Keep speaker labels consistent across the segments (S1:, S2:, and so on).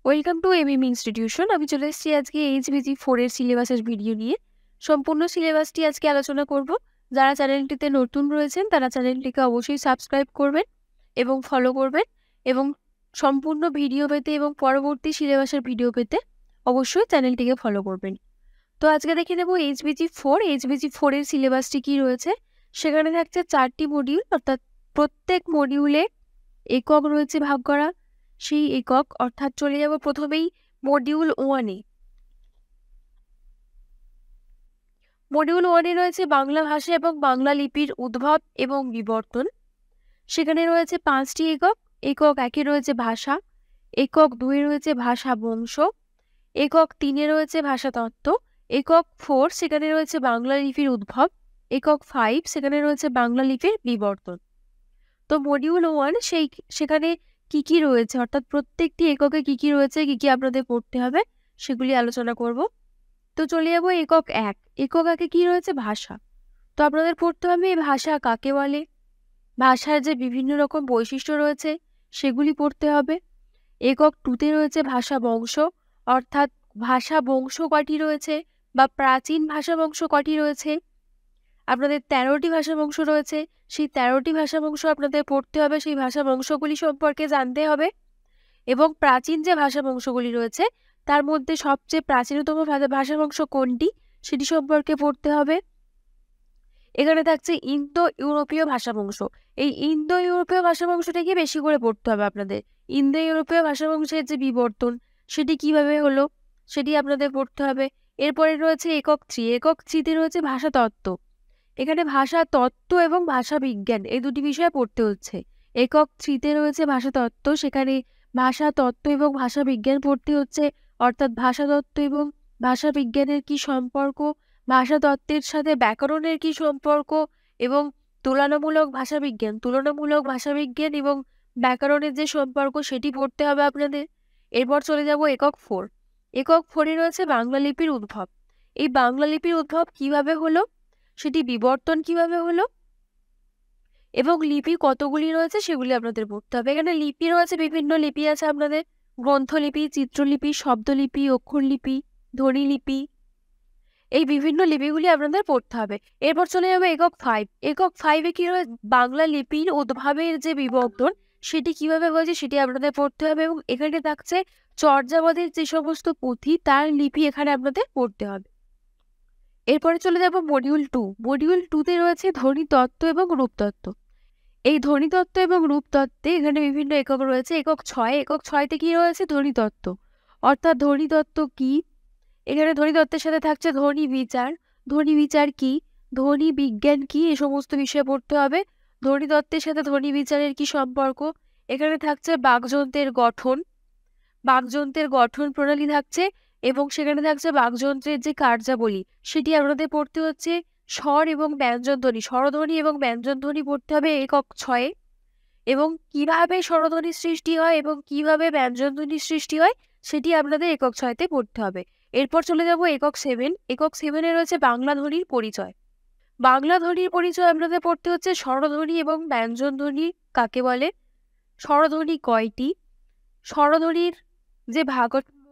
S1: Welcome to ABM institution. আমি চলে এসেছি আজকে এইচবিজি 4 এর সিলেবাসের ভিডিও নিয়ে। সম্পূর্ণ সিলেবাসটি আজকে আলোচনা করব। যারা চ্যানেলটিতে নতুন রয়েছেন তারা চ্যানেলটিকে অবশ্যই সাবস্ক্রাইব করবেন এবং ফলো করবেন, এবং সম্পূর্ণ ভিডিও পেতে এবং পরবর্তী সিলেবাসের ভিডিও পেতে অবশ্যই চ্যানেলটিকে ফলো করবেন। তো আজকে দেখে নেব এইচবিজি 4 এর সিলেবাসটি কি রয়েছে। সেখানে থাকছে 4টি মডিউল, অর্থাৎ প্রত্যেক মডিউলে একক রয়েছে ভাগ করা। সেই একক অর্থাৎ চলে যাব প্রথমেই মডিউল 1-এ। মডিউল 1-এ রয়েছে বাংলা ভাষা এবং বাংলা লিপির উদ্ভব এবং বিবর্তন। সেখানে রয়েছে 5টি একক। একক 1-এ রয়েছে ভাষা, একক 2-এ রয়েছে ভাষা বংশ, একক 3-এ রয়েছে ভাষাতত্ত্ব, একক 4 সেখানে রয়েছে বাংলা লিপির উদ্ভব, একক 5 সেখানে রয়েছে বাংলা লিপির বিবর্তন। তো মডিউল 1 সেখানে কি কি রয়েছে, অর্থাৎ প্রত্যেকটি এককে কি কি রয়েছে, কি কি আপনাদের পড়তে হবে, সেগুলি আলোচনা করব। তো চলে যাব একক 1। একক 1-এ কি রয়েছে? ভাষা। তো আপনাদের পড়তে হবে এই ভাষা কাকে বলে, ভাষার যে বিভিন্ন রকম বৈশিষ্ট্য রয়েছে সেগুলি পড়তে হবে। একক 2-তে রয়েছে ভাষা বংশ, অর্থাৎ ভাষা বংশ কটি রয়েছে বা প্রাচীন ভাষা বংশ কটি রয়েছে। আপনাদের 13টি ভাষা বংশ রয়েছে, সেই 13টি ভাষা বংশ আপনাদের পড়তে হবে, সেই ভাষা বংশগুলি সম্পর্কে জানতে হবে। এবং প্রাচীন যে ভাষা বংশগুলি রয়েছে তার মধ্যে সবচেয়ে প্রাচীনতম ভাষা বংশ কোনটি সেটি সম্পর্কে পড়তে হবে। এখানে থাকছে ইন্দো ইউরোপীয় ভাষা বংশ। এই ইন্দো ইউরোপীয় ভাষা বংশটাকে বেশি করে পড়তে হবে আপনাদের। ইন্দো ইউরোপীয় ভাষা বংশের যে বিবর্তন সেটি কিভাবে হলো সেটি আপনাদের পড়তে হবে। এরপরে রয়েছে একক 3। একক 3-তে রয়েছে ভাষা তত্ত্ব। এখানে ভাষা তত্ত্ব এবং ভাষা বিজ্ঞান এই দুটি বিষয় পড়তে হচ্ছে। একক 3-তে রয়েছে ভাষা তত্ত্ব, সেখানে ভাষা তত্ত্ব এবং ভাষা বিজ্ঞান পড়তে হচ্ছে, অর্থাৎ ভাষা তত্ত্ব এবং ভাষা বিজ্ঞানের কি সম্পর্ক, ভাষা তত্ত্বের সাথে ব্যাকরণের কি সম্পর্ক, এবং তুলনামূলক ভাষা বিজ্ঞান এবং ব্যাকরণের যে সম্পর্ক সেটি পড়তে হবে আপনাদের। এরপর চলে যাব একক 4। একক 4-এ রয়েছে বাংলা লিপির উদ্ভব। এই বাংলা লিপির উদ্ভব কিভাবে হলো, সেটি বিবর্তন কিভাবে হলো, এবং লিপি কতগুলি রয়েছে সেগুলি আপনাদের পড়তে হবে। এখানে লিপি রয়েছে, বিভিন্ন লিপি আছে আপনাদের, গ্রন্থলিপি, চিত্রলিপি, শব্দলিপি, অক্ষরলিপি, ধ্বনিলিপি, এই বিভিন্ন লিপিগুলি আপনাদের পড়তে হবে। এরপর চলে যাবে একক 5। একক 5-এ কি রয়েছে? বাংলা লিপির উদ্ভবের যে বিবর্তন সেটি কিভাবে হয়েছে সেটি আপনাদের পড়তে হবে, এবং এখানে থাকছে চর্যাপদের যে সমস্ত পুঁথি তার লিপি এখানে আপনাদের পড়তে হবে। এরপরে চলে যাব মডিউল 2। মডিউল 2-তে রয়েছে ধ্বনিতত্ত্ব এবং রূপতত্ত্ব। এই ধ্বনিতত্ত্ব এবং রূপতত্ত্বে এখানে বিভিন্ন একক রয়েছে। একক 6। একক 6-তে কি রয়েছে? ধ্বনিতত্ত্ব। অর্থাৎ ধ্বনিতত্ত্ব কি, এখানে ধ্বনিতত্ত্বের সাথে থাকছে ধ্বনি বিচার। ধ্বনি বিচার কি, ধ্বনি বিজ্ঞান কি, এ সমস্ত বিষয় পড়তে হবে। ধ্বনিতত্ত্বের সাথে ধ্বনি বিচারের কি সম্পর্ক, এখানে থাকছে বাকযন্ত্রের গঠন, বাকযন্ত্রের গঠন প্রণালী থাকছে, এবং সেখানে থাকছে বাকযন্ত্রের যে কার্যাবলী সেটি আপনাদের পড়তে হচ্ছে। স্বর এবং ব্যঞ্জনধ্বনি, স্বরধ্বনি এবং ব্যঞ্জনধ্বনি পড়তে হবে একক 6-এ, এবং কিভাবে স্বরধ্বনির সৃষ্টি হয় এবং কিভাবে ব্যঞ্জনধ্বনির সৃষ্টি হয় সেটি আপনাদের একক 6-তে পড়তে হবে। এরপর চলে যাব একক 7। একক 7-এ রয়েছে বাংলা ধ্বনির পরিচয়। বাংলা ধ্বনির পরিচয় আপনাদের পড়তে হচ্ছে স্বরধ্বনি এবং ব্যঞ্জনধ্বনি কাকে বলে, স্বরধ্বনি কয়টি, স্বরধ্বনির যে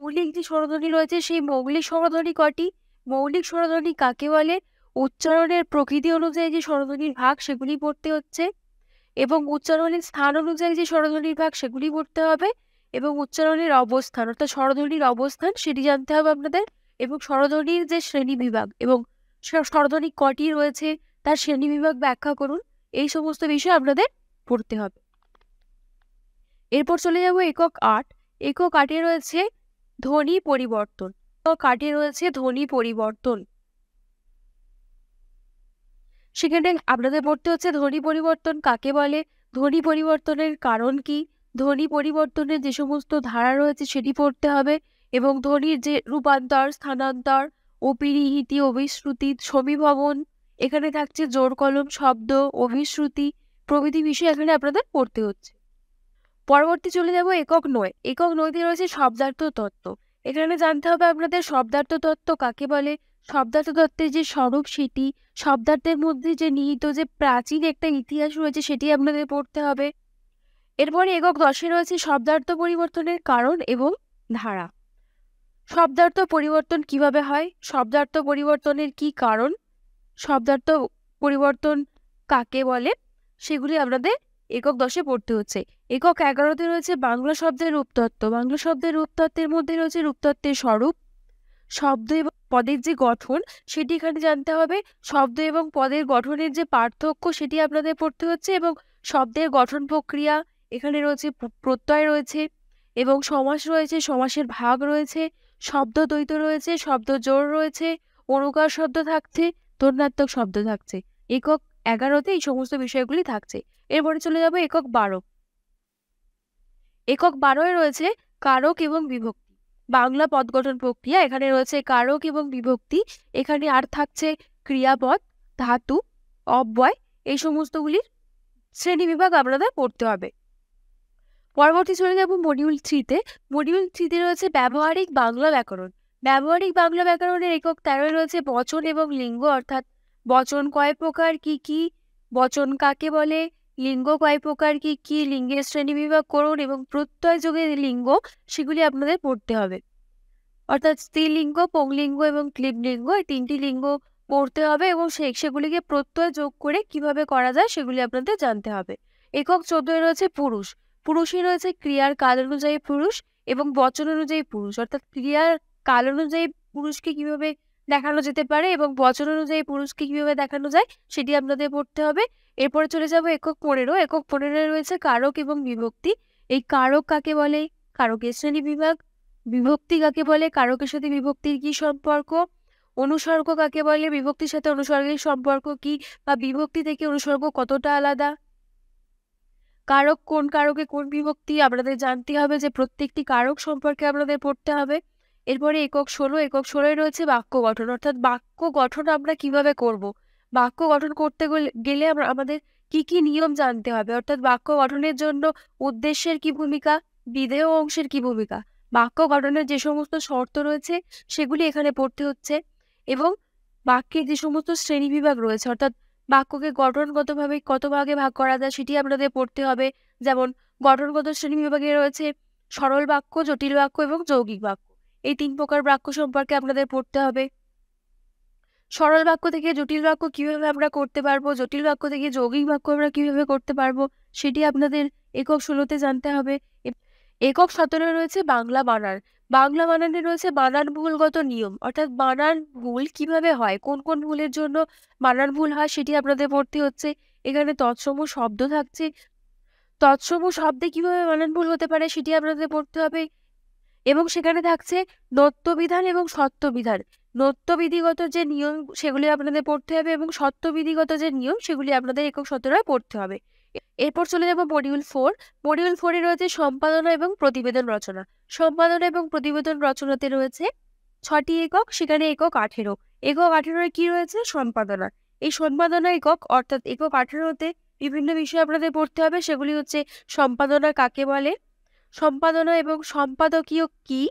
S1: মৌলিক যে স্বরধ্বনি রয়েছে সেই মৌলিক স্বরধ্বনি কটি, মৌলিক স্বরধ্বনি কাকে বলে, উচ্চারণের প্রকৃতি অনুযায়ী যে স্বরধ্বনির ভাগ সেগুলি পড়তে হচ্ছে, এবং উচ্চারণের স্থান অনুযায়ী যে স্বরধ্বনির ভাগ সেগুলি পড়তে হবে, এবং উচ্চারণের অবস্থান অর্থাৎ স্বরধ্বনির অবস্থান সেটি জানতে হবে আপনাদের, এবং স্বরধ্বনির যে শ্রেণী বিভাগ এবং স্বরধ্বনি কটি রয়েছে তার শ্রেণী বিভাগ ব্যাখ্যা করুন, এই সমস্ত বিষয় আপনাদের পড়তে হবে। এরপর চলে যাব একক 8। একক 8-এ রয়েছে ধ্বনি পরিবর্তন। একক 8-এ রয়েছে ধ্বনি পরিবর্তন। সেখানে আপনাদের পড়তে হচ্ছে ধ্বনি পরিবর্তন কাকে বলে, ধ্বনি পরিবর্তনের কারণ কি, ধ্বনি পরিবর্তনের যে সমস্ত ধারা রয়েছে সেটি পড়তে হবে, এবং ধ্বনির যে রূপান্তর, স্থানান্তর, অপিরিহিতি, অভিশ্রুতি, সমীভবন, এখানে থাকছে জোর কলম শব্দ, অভিশ্রুতি প্রভৃতি বিষয় এখানে আপনাদের পড়তে হচ্ছে। পরবর্তী চলে যাব একক 9। একক 9-তে রয়েছে শব্দার্থ তত্ত্ব। এখানে জানতে হবে আপনাদের শব্দার্থ তত্ত্ব কাকে বলে, শব্দার্থ তত্ত্বের যে স্বরূপ সেটি, শব্দার্থের মধ্যে যে নিহিত যে প্রাচীন একটা ইতিহাস রয়েছে সেটি আপনাদের পড়তে হবে। এরপরে একক 10-এ রয়েছে শব্দার্থ পরিবর্তনের কারণ এবং ধারা। শব্দার্থ পরিবর্তন কিভাবে হয়, শব্দার্থ পরিবর্তনের কি কারণ, শব্দার্থ পরিবর্তন কাকে বলে, সেগুলি আপনাদের একক 10-এ পড়তে হচ্ছে। একক 11-তে রয়েছে বাংলা শব্দের রূপতত্ত্ব। বাংলা শব্দের রূপতত্ত্বের মধ্যে রয়েছে রূপতত্ত্বের স্বরূপ, শব্দ এবং পদের যে গঠন সেটি এখানে জানতে হবে, শব্দ এবং পদের গঠনের যে পার্থক্য সেটি আপনাদের পড়তে হচ্ছে, এবং শব্দের গঠন প্রক্রিয়া, এখানে রয়েছে প্রত্যয় রয়েছে এবং সমাস রয়েছে, সমাসের ভাগ রয়েছে, শব্দ দ্বৈত রয়েছে, শব্দ জোড় রয়েছে, অনুকার শব্দ থাকছে, ধ্বন্যাত্মক শব্দ থাকছে। একক 11-তে এই সমস্ত বিষয়গুলি থাকছে। এরপরে চলে যাবো একক 12। একক 12-এ রয়েছে কারক এবং বিভক্তি। বাংলা পদ গঠন প্রক্রিয়া, এখানে রয়েছে কারক এবং বিভক্তি, এখানে আর থাকছে ক্রিয়াপদ, ধাতু, অব্যয়, এই সমস্তগুলির শ্রেণীবিভাগ আপনাদের পড়তে হবে। পরবর্তী চলে যাব মডিউল 3-তে। মডিউল 3-তে রয়েছে ব্যবহারিক বাংলা ব্যাকরণ। ব্যবহারিক বাংলা ব্যাকরণের একক 13-এ রয়েছে বচন এবং লিঙ্গ, অর্থাৎ বচন কয় প্রকার, কি কি, বচন কাকে বলে, লিঙ্গ কয় প্রকার, কি কি, লিঙ্গের শ্রেণীবিভাগ করুন এবং প্রত্যয় যোগে লিঙ্গ, সেগুলি আপনাদের পড়তে হবে। অর্থাৎ স্ত্রীলিঙ্গ, পুংলিঙ্গ এবং ক্লীবলিঙ্গ, এই 3টি লিঙ্গ পড়তে হবে এবং সেগুলিকে প্রত্যয় যোগ করে কিভাবে করা যায় সেগুলি আপনাদের জানতে হবে। একক 14-এ রয়েছে পুরুষ। পুরুষে রয়েছে ক্রিয়ার কাল অনুযায়ী পুরুষ এবং বচন অনুযায়ী পুরুষ, অর্থাৎ ক্রিয়ার কাল অনুযায়ী পুরুষকে কিভাবে দেখানো যেতে পারে এবং বচন অনুযায়ী পুরুষকে কিভাবে দেখানো যায় সেটি আপনাদের পড়তে হবে। এরপরে চলে যাব একক 15। একক 15-এ রয়েছে কারক এবং বিভক্তি। এই কারক কাকে বলে, কারকের শ্রেণী বিভাগ, বিভক্তি কাকে বলে, কারকের সাথে বিভক্তির কি সম্পর্ক, অনুসর্গ কাকে বলে, বিভক্তির সাথে অনুসর্গের সম্পর্ক কি, বা বিভক্তি থেকে অনুসর্গ কতটা আলাদা, কারক কোন কারকে কোন বিভক্তি আপনাদের জানতে হবে, যে প্রত্যেকটি কারক সম্পর্কে আপনাদের পড়তে হবে। এরপরে একক 16। একক 16-এ রয়েছে বাক্য গঠন, অর্থাৎ বাক্য গঠন আমরা কিভাবে করব, বাক্য গঠন করতে গেলে আমাদের কি কি নিয়ম জানতে হবে, অর্থাৎ বাক্য গঠনের জন্য উদ্দেশ্যের কি ভূমিকা, বিধেয় অংশের কি ভূমিকা, বাক্য গঠনের যে সমস্ত শর্ত রয়েছে সেগুলি এখানে পড়তে হচ্ছে, এবং বাক্যের যে সমস্ত শ্রেণীবিভাগ রয়েছে, অর্থাৎ বাক্যকে গঠনগতভাবে কত ভাগে ভাগ করা যায় সেটি আপনাদের পড়তে হবে। যেমন গঠনগত শ্রেণীবিভাগে রয়েছে সরল বাক্য, জটিল বাক্য এবং যৌগিক বাক্য। এই 3 প্রকার বাক্য সম্পর্কে আপনাদের পড়তে হবে। সরল বাক্য থেকে জটিল বাক্য কিভাবে আমরা করতে পারবো, জটিল বাক্য থেকে যৌগিক বাক্য আমরা কিভাবে করতে পারবো, সেটি আপনাদের একক 16-তে জানতে হবে। একক 17-এ রয়েছে বাংলা বানান। বাংলা বানানে রয়েছে বানান ভুলগত নিয়ম, অর্থাৎ বানান ভুল কিভাবে হয়, কোন কোন ভুলের জন্য বানান ভুল হয় সেটি আপনাদের পড়তে হচ্ছে। এখানে তৎসম শব্দ থাকছে, তৎসম শব্দে কিভাবে বানান ভুল হতে পারে সেটি আপনাদের পড়তে হবে, এবং সেখানে থাকছে নত্যবিধান এবং সত্যবিধান। নত্যবিধিগত যে নিয়ম সেগুলি আপনাদের পড়তে হবে এবং সত্যবিধিগত যে নিয়ম সেগুলি আপনাদের একক 17-এ পড়তে হবে। এরপর চলে যাব মডিউল 4। মডিউল 4-এ রয়েছে সম্পাদনা এবং প্রতিবেদন রচনা। সম্পাদনা এবং প্রতিবেদন রচনাতে রয়েছে 6টি একক, সেখানে একক 18। একক 18-এ কি রয়েছে, সম্পাদনা। এই সম্পাদনা একক, অর্থাৎ একক 18-তে বিভিন্ন বিষয় আপনাদের পড়তে হবে, সেগুলি হচ্ছে সম্পাদনা কাকে বলে, সম্পাদনা এবং সম্পাদকীয় কি,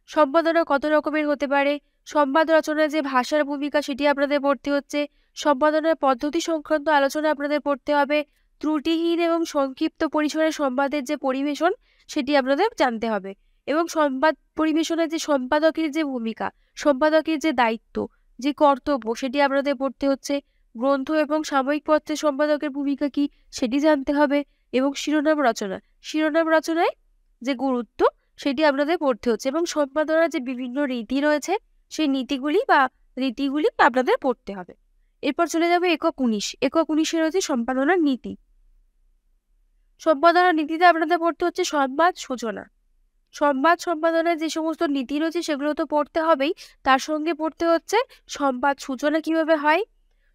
S1: সম্পাদনা কত রকমের হতে পারে, সংবাদ রচনায় যে ভাষার ভূমিকা সেটি আপনাদের পড়তে হচ্ছে, সম্পাদনার পদ্ধতি সংক্রান্ত আলোচনা আপনাদের পড়তে হবে, ত্রুটিহীন এবং সংক্ষিপ্ত পরিসরে সংবাদের যে পরিবেশন সেটি আপনাদের জানতে হবে, এবং সংবাদ পরিবেশনের যে সম্পাদকের যে ভূমিকা, সম্পাদকের যে দায়িত্ব, যে কর্তব্য সেটি আপনাদের পড়তে হচ্ছে, গ্রন্থ এবং সাময়িক পত্রের সম্পাদকের ভূমিকা কি সেটি জানতে হবে, এবং শিরোনাম রচনা, শিরোনাম রচনায় যে গুরুত্ব সেটি আপনাদের পড়তে হচ্ছে, এবং সম্পাদনার যে বিভিন্ন রীতি রয়েছে সেই নীতিগুলি বা রীতিগুলি আপনাদের পড়তে হবে। এরপর চলে যাবে একক 19। একক 19-এ রয়েছে সম্পাদনার নীতি। সম্পাদনার নীতিতে আপনাদের পড়তে হচ্ছে সংবাদ সূচনা। সংবাদ সম্পাদনার যে সমস্ত নীতি রয়েছে সেগুলো তো পড়তে হবেই, তার সঙ্গে পড়তে হচ্ছে সংবাদ সূচনা কিভাবে হয়,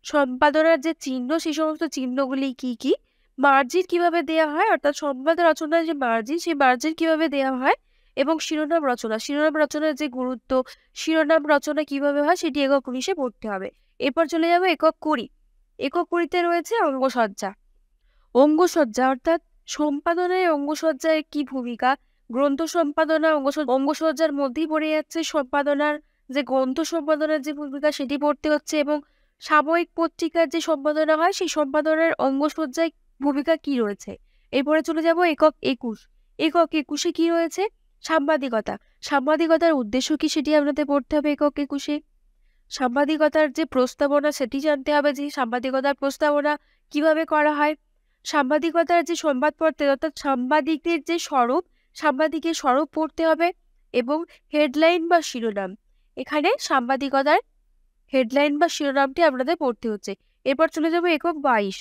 S1: সম্পাদনার যে চিহ্ন সেই সমস্ত চিহ্নগুলি কি কি, মার্জিন কিভাবে দেওয়া হয়, অর্থাৎ সংবাদ রচনার যে মার্জিন সেই মার্জিন কিভাবে দেওয়া হয়, এবং শিরোনাম রচনা, শিরোনাম রচনার যে গুরুত্ব, শিরোনাম রচনা কিভাবে হয় সেটি একক 19-এ পড়তে হবে। এরপর চলে যাবে একক 20। একক 20-তে রয়েছে অঙ্গসজ্জা। অঙ্গসজ্জা অর্থাৎ সম্পাদনায় অঙ্গসজ্জায় কি ভূমিকা, গ্রন্থ সম্পাদনা অঙ্গসজ্জার মধ্যেই পড়ে যাচ্ছে সম্পাদনার যে গ্রন্থ সম্পাদনার যে ভূমিকা সেটি পড়তে হচ্ছে, এবং সাময়িক পত্রিকার যে সম্পাদনা হয় সেই সম্পাদনার অঙ্গসজ্জায় ভূমিকা কি রয়েছে। এরপরে চলে যাব একক 21। একক 21-এ কি রয়েছে, সাংবাদিকতা। সাংবাদিকতার উদ্দেশ্য কি সেটি আপনাদের পড়তে হবে একক 21-এ। সাংবাদিকতার যে প্রস্তাবনা সেটি জানতে হবে যে সাংবাদিকতার প্রস্তাবনা কিভাবে করা হয়। সাংবাদিকতার যে সংবাদপত্রের অর্থাৎ সাংবাদিকদের যে স্বরূপ, সাংবাদিকের স্বরূপ পড়তে হবে এবং হেডলাইন বা শিরোনাম। এখানে সাংবাদিকতার হেডলাইন বা শিরোনামটি আপনাদের পড়তে হচ্ছে। এরপর চলে যাব একক 22।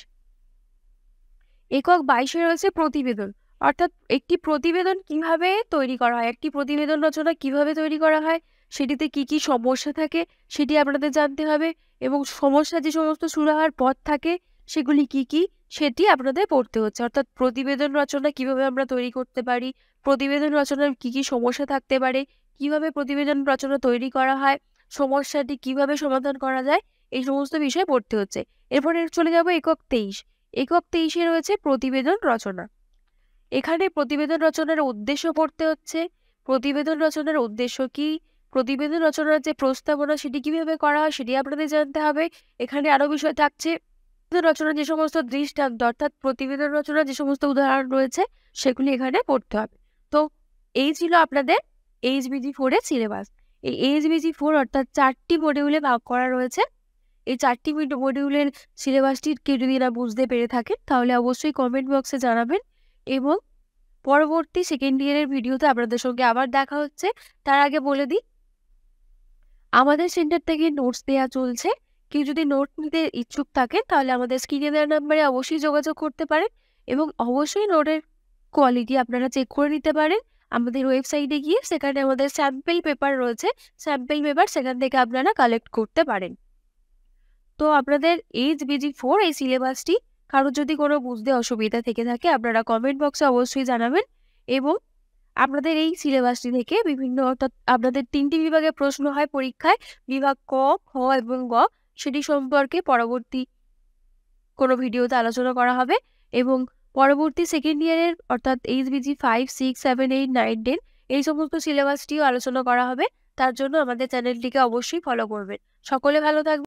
S1: একক 22-এ রয়েছে প্রতিবেদন। অর্থাৎ একটি প্রতিবেদন কিভাবে তৈরি করা হয়, একটি প্রতিবেদন রচনা কিভাবে তৈরি করা হয়, সেটিতে কি কি সমস্যা থাকে সেটি আপনাদের জানতে হবে এবং সমস্যা যে সমস্ত সুরাহার পথ থাকে সেগুলি কি কি সেটি আপনাদের পড়তে হচ্ছে। অর্থাৎ প্রতিবেদন রচনা কিভাবে আমরা তৈরি করতে পারি, প্রতিবেদন রচনার কি কি সমস্যা থাকতে পারে, কিভাবে প্রতিবেদন রচনা তৈরি করা হয়, সমস্যাটি কিভাবে সমাধান করা যায়, এই সমস্ত বিষয় পড়তে হচ্ছে। এরপরে চলে যাব একক 23। একক 23-এ রয়েছে প্রতিবেদন রচনা। এখানে প্রতিবেদন রচনার উদ্দেশ্য পড়তে হচ্ছে। প্রতিবেদন রচনার উদ্দেশ্য কি, প্রতিবেদন রচনার যে প্রস্তাবনা সেটি কিভাবে করা হয় সেটি আপনাদের জানতে হবে। এখানে আরো বিষয় থাকছে প্রতিবেদন রচনার যে সমস্ত দৃষ্টান্ত অর্থাৎ প্রতিবেদন রচনার যে সমস্ত উদাহরণ রয়েছে সেগুলি এখানে পড়তে হবে। তো এই ছিল আপনাদের HBG4 এর সিলেবাস। এই HBG4 অর্থাৎ 4টি মডিউলে ভাগ করা রয়েছে। এই 4টি মডিউলের সিলেবাসটি কেউ যদি না বুঝতে পেরে থাকেন তাহলে অবশ্যই কমেন্ট বক্সে জানাবেন এবং পরবর্তী সেকেন্ড ইয়ারের ভিডিওতে আপনাদের সঙ্গে আবার দেখা হচ্ছে। তার আগে বলে দিই, আমাদের সেন্টার থেকে নোটস দেওয়া চলছে। কেউ যদি নোট নিতে ইচ্ছুক থাকেন তাহলে আমাদের স্ক্রিনে দেওয়া নাম্বারে অবশ্যই যোগাযোগ করতে পারেন এবং অবশ্যই নোটের কোয়ালিটি আপনারা চেক করে নিতে পারেন। আমাদের ওয়েবসাইটে গিয়ে সেখানে আমাদের স্যাম্পল পেপার রয়েছে, স্যাম্পল পেপার সেখান থেকে আপনারা কালেক্ট করতে পারেন। তো আপনাদের HBG4 এই সিলেবাসটি কারোর যদি কোনো বুঝতে অসুবিধা থেকে থাকে আপনারা কমেন্ট বক্সে অবশ্যই জানাবেন এবং আপনাদের এই সিলেবাসটি থেকে বিভিন্ন অর্থাৎ আপনাদের 3টি বিভাগে প্রশ্ন হয় পরীক্ষায়, বিভাগ ক, খ এবং গ, সেটি সম্পর্কে পরবর্তী কোনো ভিডিওতে আলোচনা করা হবে এবং পরবর্তী সেকেন্ড ইয়ারের অর্থাৎ HBG 5, 6, 7, 8, 9, 10 এই সমস্ত সিলেবাসটিও আলোচনা করা হবে। তার জন্য আমাদের চ্যানেলটিকে অবশ্যই ফলো করবেন। সকলে ভালো থাকবেন।